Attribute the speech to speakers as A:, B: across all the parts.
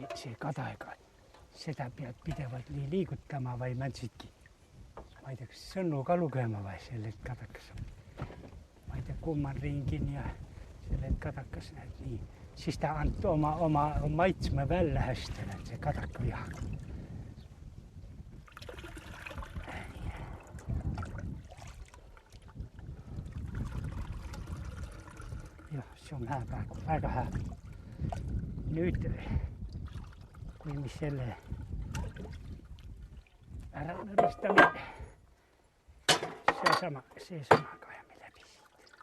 A: ja see kadaega, seda pead pidevalt nii liigutama või mäntsidki. Ma ei tea, kas sõnnu ka lugema või selle kadakas. Ma ei tea, kumman ringin ja selle kadakas näed nii. Siis ta ant oma maitsme välja hästi, see kadaka vihaga. Jah, see on hää praegu, väga hää. Nüüd, kui me selle ära nõristame, seesama kajame läbi siit.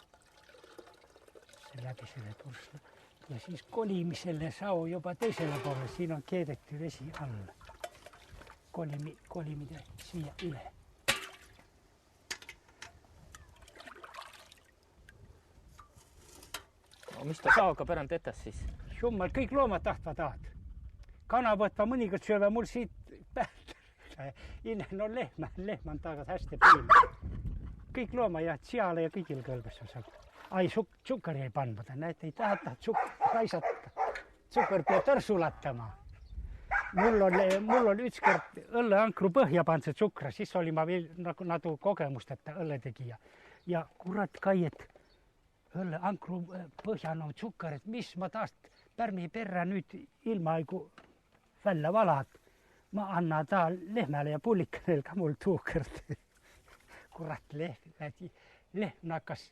A: See läbi selle pursla. Ja siis kolime selle sao juba teisele poole, siin on keedeti vesi alla. Kolimide siia üle.
B: No, mis ta saoga pärand etas siis?
A: Jummal, kõik loomad tahtva tahad. Kana võtva mõnikord syövä mul siit päältä. No lehmä on taas hästi piima. Kõik looma ja seale ja kõigil kõlbes on saab. Ai, sukkari ei panvata, näet, ei taheta raisata. Sukkar peab tõrsulatama. Mul on ükskord õlleankru põhja pandse sukra, siis oli ma veel nagu kogemusteta õlletegija. Ja kurat kaiet õlleankru põhjan on sukkar, et mis ma taas pärmi perra nüüd ilmaigu välja valad. Ma annan ta lehmäle ja pullikanel ka mul tuukert. Kurat lehm nakkas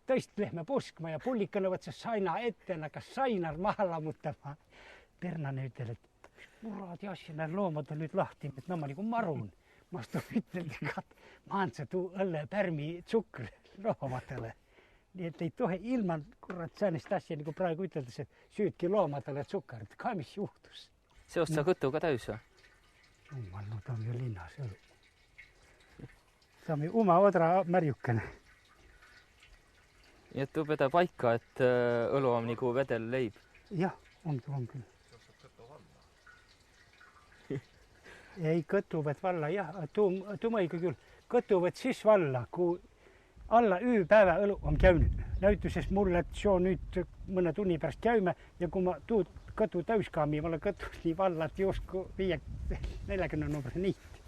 A: tõist lehme puskma ja pullikane võtsa saina ette, nakkas sainar maha lammutama. Pernane ütel, et murad jassi, need loomad on nüüd lahti, et no ma nagu marun. Ma üteldi, et ma andse tuu õlle pärmi tsukri loomadele. Nii et ei tohi ilman kurat säänist asja, nagu praegu üteldes, et süüdki loomadele tsukkarit. Ka mis juhtus?
B: Seost sa kõtu ka täis või?
A: Jumal, no ta on ju linnas. Ta on ju oma odra märjukene.
B: Nii et tubeda paika, et õlu on nagu vedel leib?
A: Jah, on küll. Ei, kõtu võt valla, jah, tuu mõiga küll. Kõtu võt siis valla, kui alla ööpäeva õlu on käynyt. Näytüses mulle, et see on nüüd mõne tunni pärast käyme ja kui ma tuud kõtu täyskaami, ma olen kõtu nii valla, et justkui 40 numbri niit.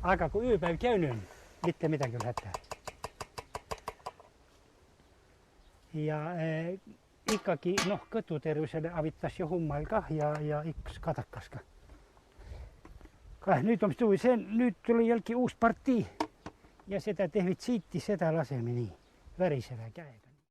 A: Aga kui ööpäev käynyt on, mitte midagi ei hätä. Ja ikkagi kõtutervisele avitas jo hummal kah ja üks kadakas ka. Nüüd on nüüd tuli jälgi uus partii ja seda defitsiiti, seda laseme nii väriseva käega.